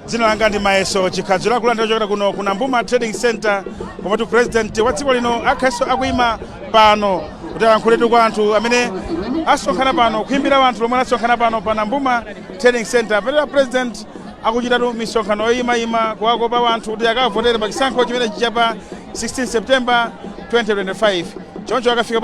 Zina langa ndi Mayeso Chikadzula kulandira chokera kuno kuna Mbuma Trading Center komatu president wa dziko lino akhaso akuima pano kuti ankhuletu kwa anthu amene asonkhana pano kuimbira anthu lomwe asonkhana pano pa Mbuma Trading Center pamene president akuchitatu misonkhano yoyima kuwakopa anthu kuti akavotere pa chisankho chimene chichapa 16 September 2025 choncho akafika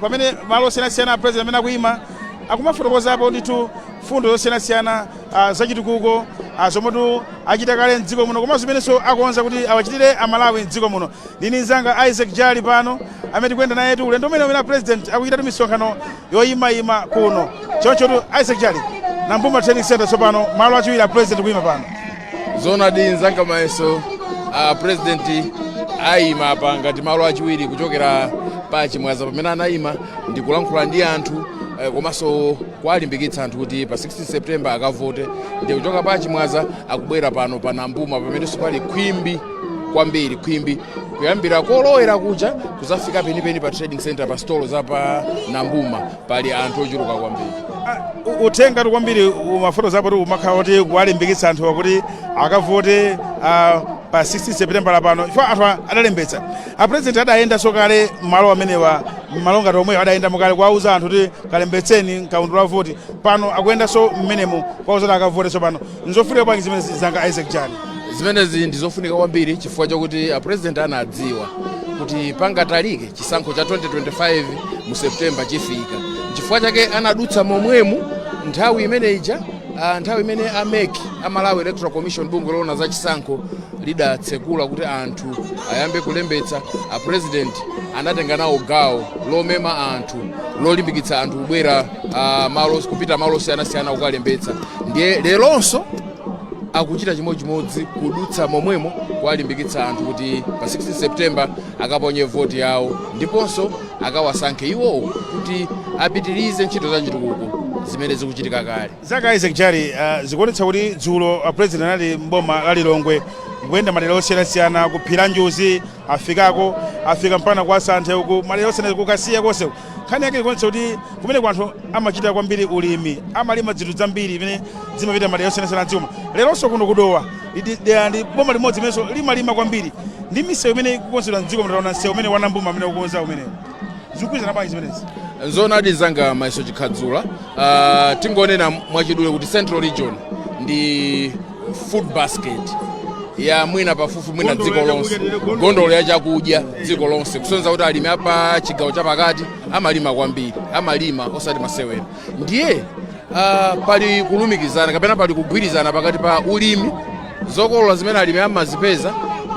pamene malo osiyanasiyana president amene akuima akumafotokozapo ndithu fundo zosiyanasiyana zachitukuko zomwe achita kale mdziko muno komanso zimenenso akuonza kuti awachitire amalawi mdziko muno. Ndini nzanga Isaac Jali pano amene tikuyenda naye ulendo umene president akuchitatu misonkhano yoyima kuno choncho Isaac Jali na Mbuma Trading Center tsopano malo achiwiri a president kuima pano. Zona di nzanga Mayeso president ayima apa ngati malo achiwiri kuchokera pa chimwaza pamene anayima ndi kulankhula ndi anthu komanso kwalimbikitsa anthu kuti pa 16 September akavote ndi kuchoka pa chimwaza akubwera pano pa Mbuma pamenenso pali khwimbi kwambiri khwimbi kuyambira kolowera kucha kuzafika penipeni pa trading center pa stolo za pa Mbuma pali anthu ochuluka kwambiri. Uthenga kwambiri mafoto zapo umakhala kuti kuwalimbikitsa anthu kuti akavote pa 16 September pano chifukwa anthu adalembetsa. President adayenda sokale malo amenewa malonga tomwe adayenda mukale kuwauza anthu kuti kalembetseni kaundu la voti pano akuyenda so mmenemo kwauza akavote so pano nzofunika bwanji zimene zanga Isaac Jali. Zimenezi ndizofunika kwambiri chifukwa chakuti president anadziwa kuti pangatalike chisankho cha 2025 mu September chifika chifukwa chake anadutsa momwemu nthawi imene ija nthawi imene Malawi Electoral Commission bungwe lona za chisankho lidatsekula kuti anthu ayambe kulembetsa. President anatenga nawo gawo lomema anthu lolimbikitsa anthu kubwera kupita malo osiyanasiyana kukalembetsa. Ndiye leronso akuchita chimodzimodzi kudutsa momwemo kuwalimbikitsa anthu kuti pa 16 September akaponye voti yawo ndiponso akawasankhe iwowo kuti apitirize ntchito za chitukuko zimene zikuchitika kale. Zaka Isaac Jali zikuonetsa kuti dzulo president anali mboma la Lilongwe kuyenda madera osiyanasiyana kuphira njuzi afika mpana kwa Santhe uku madera osiyanasiyana kukasiya konse. Nkhani yake ikuonetsa kuti kumene kwanthu amachita kwambiri ulimi amalima zinthu zambiri imene zimapita madera osiyanasiyana dziko. Leronso kuno kudowa ndi boma limodzi imenso limalima kwambiri ndi misewu imene ikukonzedwa mdziko mtaona msewu umene wa Mbuma amene ukukonza umene zikupitana bwanji zimenezi. Nzona di nzanga Mayeso Chikadzula tingonena mwachidule kuti Central Region ndi food basket ya mwina pafupi mwina dziko lonse gondolo ya chakudya dziko lonse kusonza kuti alimi apa chigawo chapakati amalima kwambiri amalima osati masewera. Ndiye pali kulumikizana kapena pali kugwirizana pakati pa ulimi zokolola zimene alimi amazipeza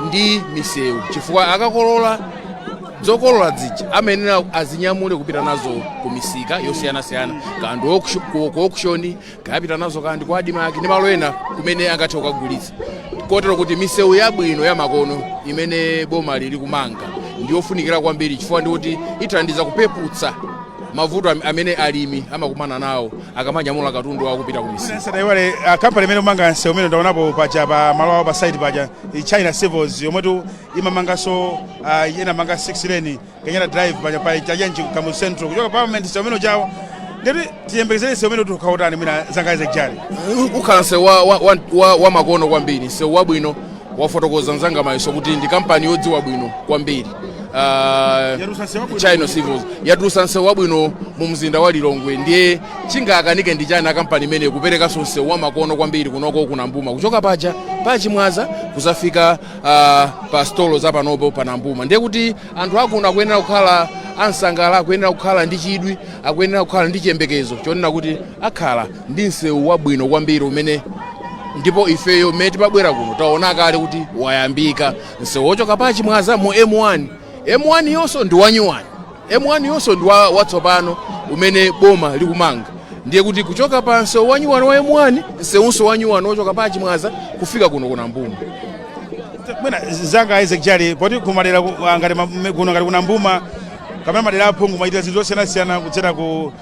ndi misewu chifukwa akakolola zokolola zija amenera azinyamule kupita nazo ku misika yosiyanasiyana kandu ku auction kapita nazo kandi kwa adimaki ndi malo ena kumene angathe kukagulitsa kotero kuti misewu yabwino ya makono imene boma lili kumanga ndiyofunikira kwambiri chifukwa ndi kuti ithandiza kupeputsa mavuto amene alimi amakumana nawo akamanyamula katundu wawo kupita ku misika. Sasa iwale company imene umanga nsewu umene ndaonapo paja pa malo awo pa side paja China Civils yomwetu imamangaso ina manga 6 lane Kenyana Drive paja pa Chajenji Kamu Central kuchoka parliament nsewu umene ujawo ndeti tiyembekezere nsewu umene tukhautani mwina zanga Isaac Jali. Ukhala nsewu wa makono kwambiri nsewu wabwino wafotokoza nzanga Mayeso kuti ndi kampani yodziwa bwino kwambiri. China Civils yatulusa nsewu wabwino mu mzinda wa Lilongwe ndiye chingakanike ndi China kampani imene kupereka nsewu wa makono kwambiri kunoko kuna Mbuma kuchoka paja pa chimwaza kuzafika pa stolo za panopo pa Mbuma. Ndiye kuti anthu akuno akuyenera kukhala ansangala akuyenera kukhala ndi chidwi akuyenera kukhala ndi chiyembekezo chonena kuti akhala ndi nsewu wabwino kwambiri umene ndipo ifeyo mmene tipabwera kuno taona kale kuti wayambika nsewu wochoka pa chimwaza mu M1 yonso ndi wanyuwani M1 yonso ndi watsopano umene boma likumanga. Ndiye kuti kuchoka pa nsewu wanyuwani wa M1 nsewunso wanyuwani wochoka pa chimwaza kufika kuno kuna Mbuma. Mwina zanga Isaac Jali poti kumadera ngati kuno ngati kuna Mbuma kamene madera aphungu maitira zinthu zosiyanasiyana kudzera ku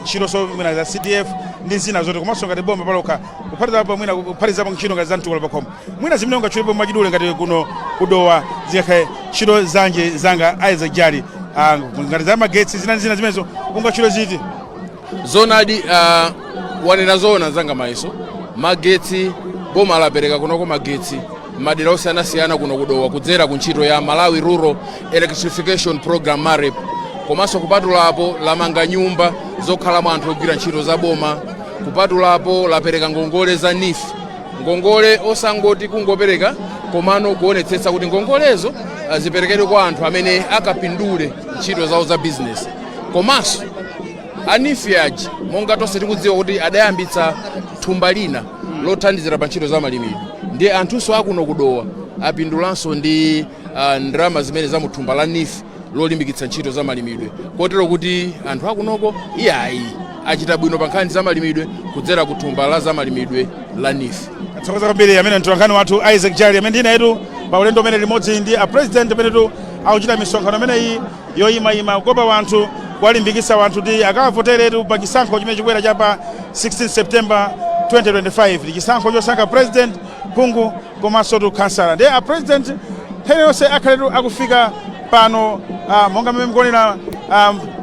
ntchito so mwina za CDF ndi zina zote komanso ngati boma paloka kuphatiza pa mwina kuphatizapo ntchito ngati za mtukula pakhomo mwina zimene ungatchulepo mwachidule ngati kuno kudowa zikakhala ntchito zanje zanga Isaac Jali ngati za magetsi zina zimenezo ungatchule ziti. Zonadi wanena zona zanga Mayeso magetsi boma lapereka kunoko magetsi madera osiyanasiyana kuno kudowa kudzera ku ntchito ya Malawi Rural Electrification Program MAREP. Komanso kupatulapo lamanga nyumba zokhalamo anthu ogwira ntchito za boma, kupatulapo lapereka ngongole za NIF, ngongole osangoti kungopereka komano kuonetsetsa kuti ngongolezo ziperekedwe kwa anthu amene akapindule ntchito zawo za business. Komanso anifi yaji monga tonse tikudziwa kuti adayambitsa thumba lina lothandizira pa ntchito za malimidwe, ndiye anthunso akuno kudowa apindulanso ndi ndrama zimene za muthumba la NIF lolimbikitsa ntchito za malimidwe, kotero kuti anthu akunoko iyayi achita bwino pa nkhani za malimidwe kudzera ku thumba la za malimidwe la NIF. Atsokoza kwambiri amene mtolankhani wathu Isaac Jali amene ndina yetu pa ulendo umene limodzi ndi a president amene tu akuchita misonkhano imeneyi yoyimayima kukopa wanthu kuwalimbikitsa wanthu ndi akavoteretu pa chisankho chimene chikubwera chapa 16 September 2025 ndi chisankho chosankha president, phungu komanso tu kansala. Ndiye a president nthawi yonse akhaletu akufika pano monga mmene mkuonera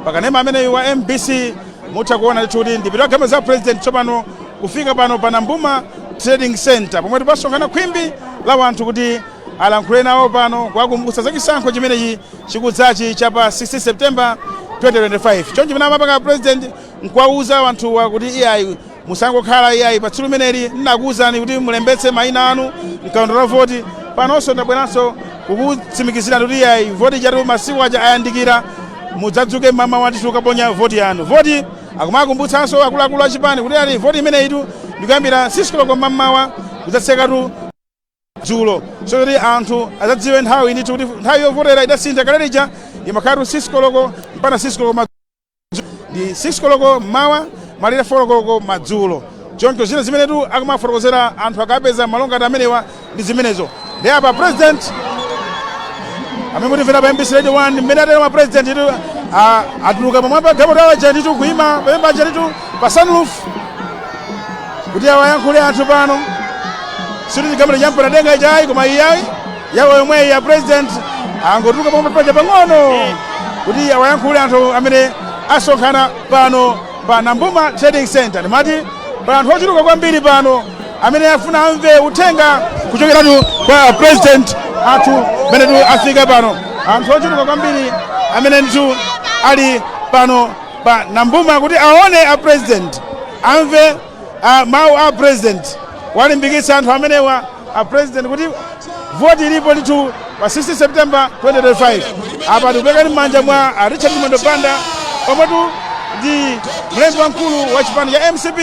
pakanema ameneyi wa MBC mutha kuona kuti ndipita kama za president tsopano kufika pano pa Amumba Trading Center pomwe tipasonkhana khwimbi la wanthu kuti alankhule nawo pano kuwakumbutsa za chisankho chimenechi chikudzachi chapa 16 September 2025. Chonchi pamene amapanga president nkuwauza wanthuwa kuti iyayi musangokhala iyayi pa tsiku limeneli nnakuwuzani kuti mulembetse mayina anu mkaundula la voti. Panonso ndabweranso kukutsimikizira kuti iyayi voti chatu masiku aja ayandikira mudzadzuke mama wati ukaponya voti yanu. Voti akumakumbutsanso akuluakulu achipani kuti ali voti imeneyitu ndikuyambira 6 koloko mmawa kudzatsekatu dzulo, so kuti anthu adzadziwe nthawi initu kuti nthawi yovotera idasintha kale lija imakhalatu 6 koloko mpaka 6 koloko madzulo, ndi 6 koloko mmawa malire 4 koloko madzulo. Choncho zina zimenetu akumafotokozera anthu akapeza malonga amenewa ndi zimenezo. Ndi apa president amene mutimvera pa MBC Radio 1 mmene atero ma president itu atuluka pamwamba gapo tawo chanditu kuima pemba chanditu pa sunroof kuti awayankhule anthu pano sikuti gambo jampana denga ijayi koma iyayi yawo yomwe ya president angotuluka pamwamba pang'ono kuti awayankhule anthu amene asonkhana pano pa Amumba Trading Center. Ndimati pa anthu ochuluka kwambiri pano amene afuna amve uthenga kuchokeratu kwa president athu menetu afika pano. Anthu ochuluka kwambiri amene nditu ali pano pa Amumba kuti aone a president, amve mawu a president, walimbikitsa anthu amenewa a president kuti voti ilipo nditu pa 16 September 2025. Apa tikupeka m'manja mwa Richard Mondopanda omwetu ndi mlembi wamkulu wa chipani cha MCP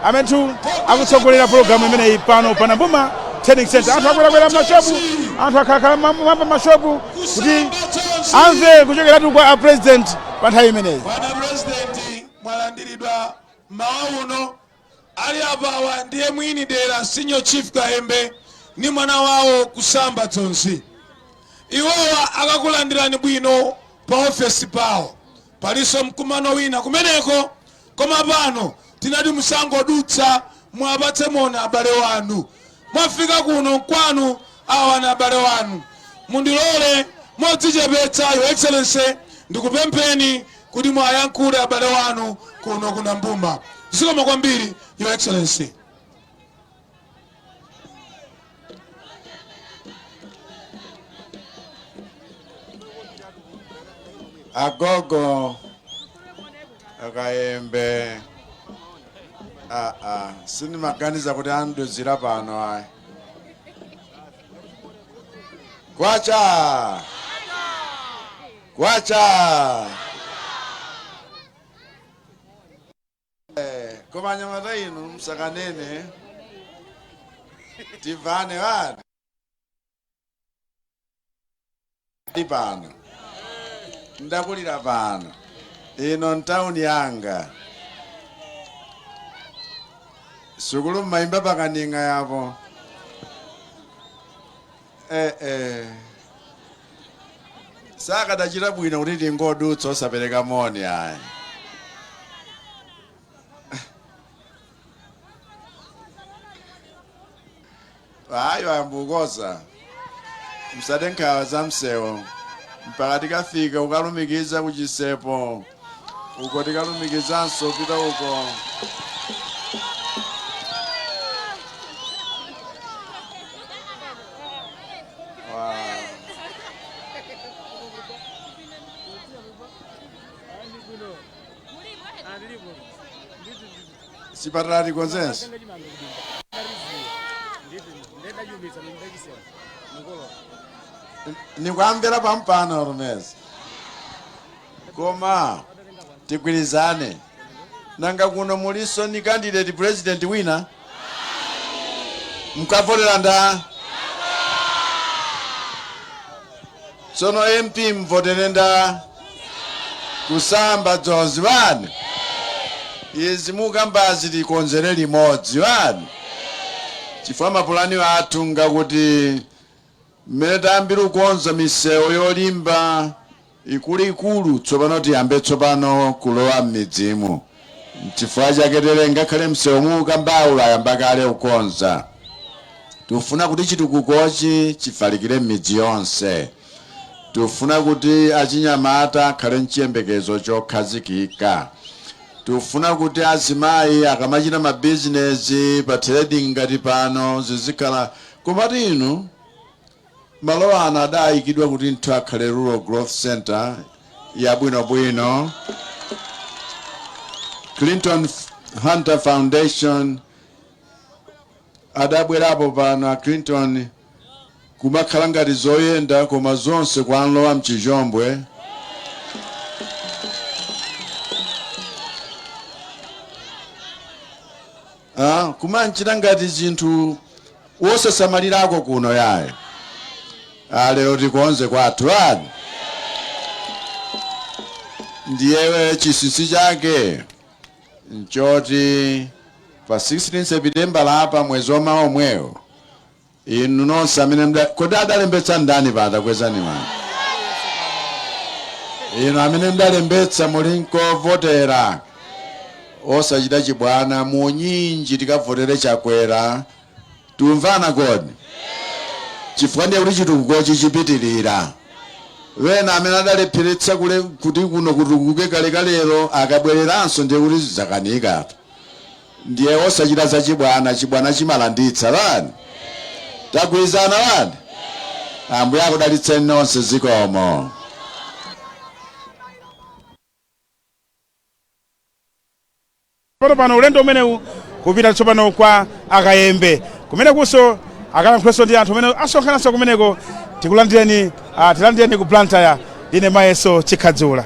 amene tu akutsogolera programu imeneyi pano pa Amumba Trading Center. Anthu akwerakwera mashopu, anthu akhalakhala mwamba mashopu kuti amve kuchokeratu kwa a president pa nthawi imeneyi. Bwana president mwalandiridwa mmawa uno ali apawa ndiye mwini dera senior chief Kahembe ni mwana wawo kusamba tonsi. Iwowa akakulandirani bwino pa ofesi pawo. Paliso mkumano wina kumeneko koma pano tinati musango dutsa mwapatse mona abale wanu. Mwafika kuno kwanu awa na abale wanu. Mundilole modzichepetsa Your Excellency ndikupempheni kuti mwayankhule abale wanu kuno ku Amumba. Zikomo kwambiri Your Excellency. Agogo Kahembe sinimaganiza kuti anduzira pano ayi. Kwacha koma nyamata inu msakanene tivane wani pano ndakulira pano ino ntawuni yanga sukulu mmaimba pakaninga yapo saka dachita bwino kuti tingodutsa osapereka moni ayi. Ayo ambukoza msadenkhawa za msewo mpaka tikafika ukalumikiza kuchisepo uko tikalumikizanso pita uko Siparati consenso. Nikwambira pampano Rumeza. Koma tigwirizane. Nanga kuno muliso ni candidate president winner. Mkavotera nda. Sono MP mvotere nda. Kusamba zonzi bani. Izi mukambazi likonzere limodzi bani. Chifukwa mapulani athu ngakuti mmene tayambira kukonza misewu yolimba ikuluikulu tsopano tiyambe tsopano kulowa m'midzimu. Chifukwa chake ngakhale msewu mukambawu ayamba kale kukonza. Tufuna kuti chitukukochi chifalikire m'midzi yonse. Tufuna kuti achinyamata akhale mchiyembekezo chokhazikika. Tufuna kuti azimayi akamachita mabizinesi pa trading ngati pano zizikhala. Komatu inu malo ana adayikidwa kuti nthu akhale rural growth center yabwinobwino. Clinton Hunter Foundation adabwerapo pano Clinton kumakhala ngati zoyenda koma zonse kwanlowa mchijombwe. Kumanchita ngati zinthu wosasamalirako kuno yaye. Lero tikonze kwathu ani. Ndiye chisisi chake nchoti pa 16 September lapa mwezi omwewo. Inu nonse amene kodi adalembetsa ndani pata kwezani mani. Inu amene mdalembetsa mulinko votera. Osachita chibwana munyinji tikavotere Chakwera. Tumvana kodi. Chifukwa ndiye kuti chitukukochi chipitirira. Wena amene adalepheretsa kuti kuno kutukuke kalero akabwereranso ndiye kuti zakanika. Ndiye osachita za chibwana chimalanditsa bani. Tagwirizana bani. Ambuye akudalitseni nonse zikomo. Pano ulendo umenewu kupita tsopano kwa akayembe. Kumene kuso akalankhulaso ndi anthu amene asonkhananso kumeneko tilandireni ku plantaya ine mayeso chikhadzula.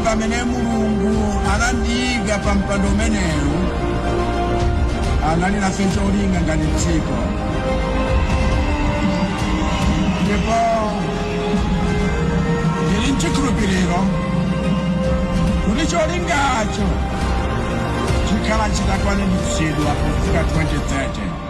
Pamene Mulungu anandiika pa mpando umenewu anali nafe cholinga ngati dziko. Ndipo ndili nchikhulupiriro kuti cholingacho chikhala chitakwaniritsidwa kufika 2030.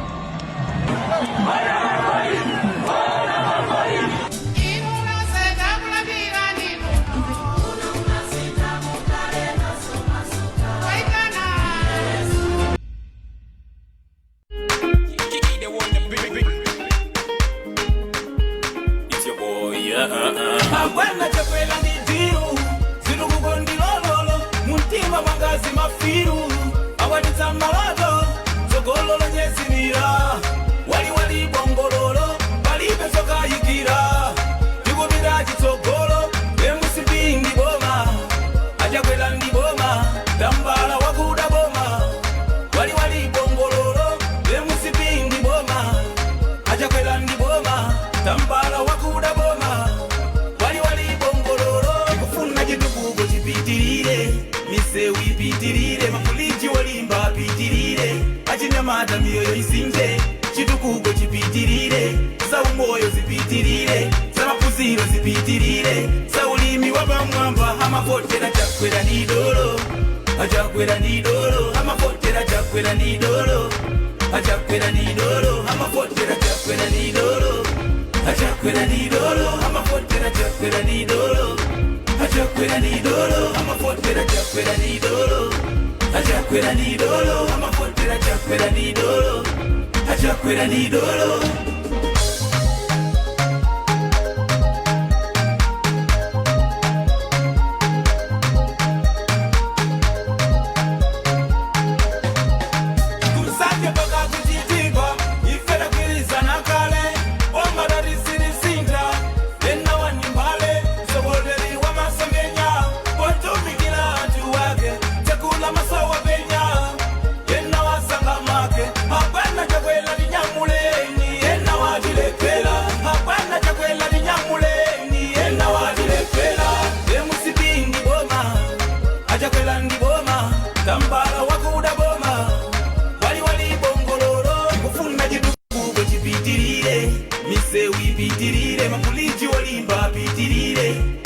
Abwana Chakwera ndiziru zinu kukondilololo mutima mangazi mafiru awaditsa malato zogololo nyesinira wali bongololo palibe sokayikira tikubira chitsogolo emusipingi boma Chakwera ndi boma tambala wakuda boma wali bongololo emusipingi boma Chakwera achinyamata miyoyo isinje chitukuko chipitirire saumoyo zipitirire samapuziro zipitirire saulimi wapamwamba amafotera Chakwera ni dolo Chakwera ni dolo amafotera Chakwera ni dolo Chakwera ni dolo amafotera Chakwera ni dolo Chakwera ni dolo amafotera Chakwera ni dolo Chakwera ni dolo amafotera Chakwera ni dolo Chakwera ni dolo amafotera Chakwera ni dolo Chakwera ni dolo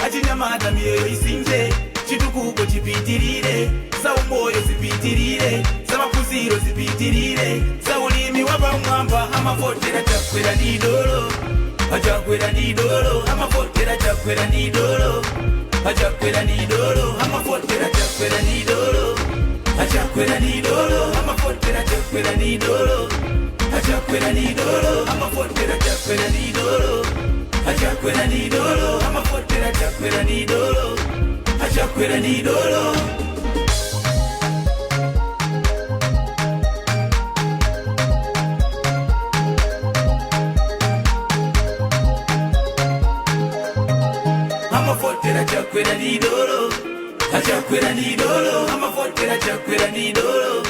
achinyamata miyoyo isinje chitukuko chipitirire saumoyo zipitirire samapuziro zipitirire saulimi wapamwamba amafotera Chakwera ni dolo Chakwera ni dolo amafotera Chakwera ni dolo Chakwera ni dolo amafotera Chakwera ni dolo Chakwera ni dolo amafotera Chakwera ni dolo Chakwera ni dolo amafotera Chakwera ni dolo Chakwera ni dolo amafotera Chakwera ni dolo Chakwera ni dolo amafotera Chakwera ni dolo Chakwera ni dolo amafotera Chakwera ni dolo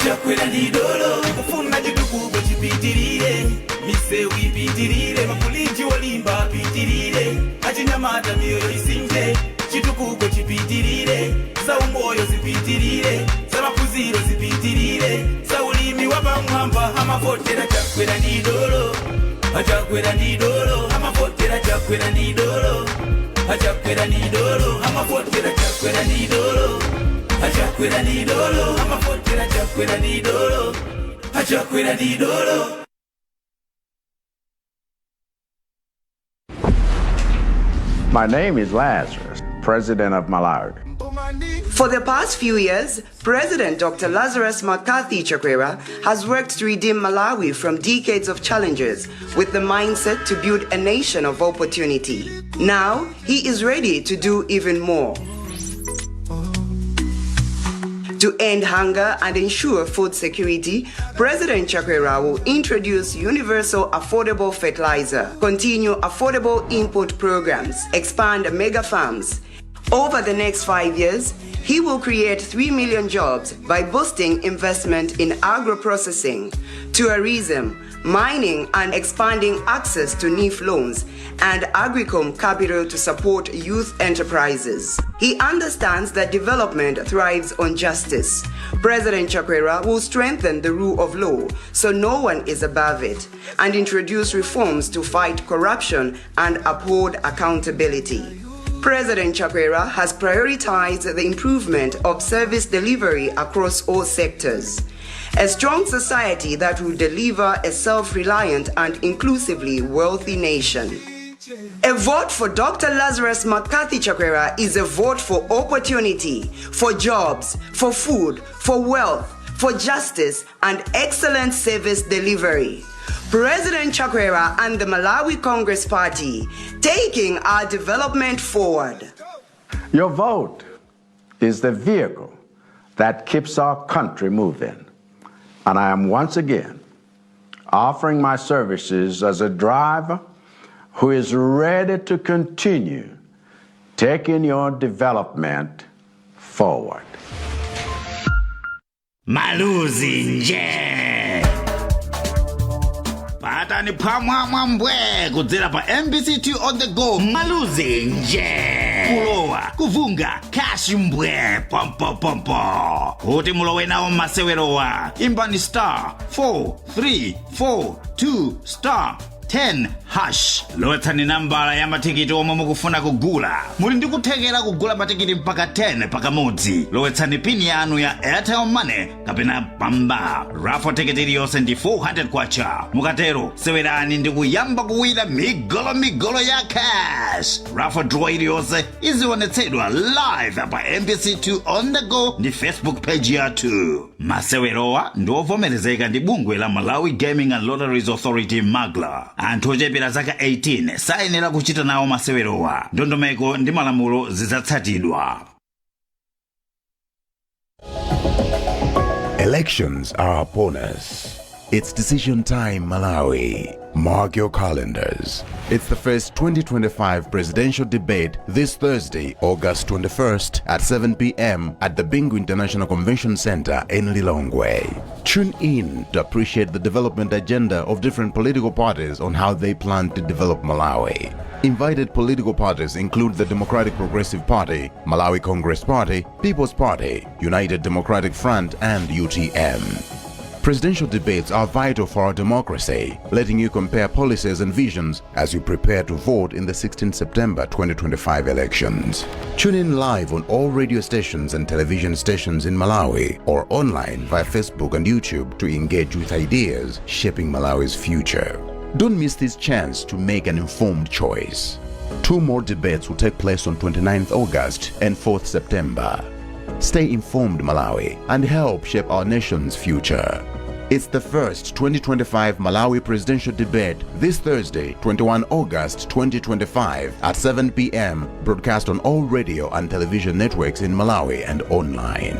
Chakwera ni dolo kufuna chitukuko chipitirire misewu ipitirire makuliji walimba pitirire achinyamata miyoyo isinje chitukuko chipitirire saumoyo zipitirire samapuziro zipitirire saulimi wapamwamba amafotera Chakwera ni dolo Chakwera ni dolo amafotera Chakwera ni dolo Chakwera ni dolo amafotera Chakwera ni dolo Chakwera ni dolo amafotera Chakwera ni dolo Chakwera ni dolo. My name is Lazarus, President of Malawi. For the past few years, President Dr. Lazarus McCarthy Chakwera has worked to redeem Malawi from decades of challenges with the mindset to build a nation of opportunity. Now, he is ready to do even more. To end hunger and ensure food security, President Chakwera will introduce universal affordable fertilizer, continue affordable import programs, expand mega farms. Over the next 5 years, he will create 3 million jobs by boosting investment in agro-processing, tourism, mining and expanding access to NIF loans and Agricom capital to support youth enterprises. He understands that development thrives on justice. President Chakwera will strengthen the rule of law so no one is above it and introduce reforms to fight corruption and uphold accountability. President Chakwera has prioritized the improvement of service delivery across all sectors. A strong society that will deliver a self-reliant and inclusively wealthy nation. A vote for Dr. Lazarus McCarthy Chakwera is a vote for opportunity, for jobs, for food, for wealth, for justice, and excellent service delivery. President Chakwera and the Malawi Congress Party, taking our development forward. Your vote is the vehicle that keeps our country moving. And I am once again offering my services as a driver who is ready to continue taking your development forward. Maluzi nje. Patani pamwa mbwe kudzera pa MBC2 on the go. Maluzi nje. kulowa kuvunga kashi mbwe pompo kuti mulowe nawo masewerowa imbani star 4342 star 10 hash lotsani nambala ya matikiti omwe mukufuna kugula muli ndi kuthekera kugula matikiti mpaka 10 pakamodzi lowetsani pini yanu ya Airtel Money kapena pamba raffle tikiti iliyonse ndi 400 kwacha mukatero sewerani ndi kuyamba kuwina migolo ya cash raffle draw iliyonse izionetsedwa live pa MBC2 on the go ndi Facebook page yathu masewerowa ndi ovomerezeka ndi bungwe la Malawi Gaming and Lotteries Authority MAGLA anthu ochepera zaka 18 sayenera kuchita nawo masewerowa ndondomeko ndi malamulo zidzatsatidwa. Elections are upon us. It's decision time, Malawi. Mark your calendars. It's the first 2025 presidential debate this Thursday, August 21st at 7 p.m. at the Bingu International Convention Center in Lilongwe. Tune in to appreciate the development agenda of different political parties on how they plan to develop Malawi. Invited political parties include the Democratic Progressive Party, Malawi Congress Party, People's Party, United Democratic Front, and UTM. Presidential debates are vital for our democracy, letting you compare policies and visions as you prepare to vote in the 16 September 2025 elections. Tune in live on all radio stations and television stations in Malawi or online via Facebook and YouTube to engage with ideas shaping Malawi's future. Don't miss this chance to make an informed choice. 2 more debates will take place on 29th August and 4th September. Stay informed, Malawi, and help shape our nation's future. It's the first 2025 Malawi presidential debate this Thursday, 21 August 2025 at 7 p.m. broadcast on all radio and television networks in Malawi and online.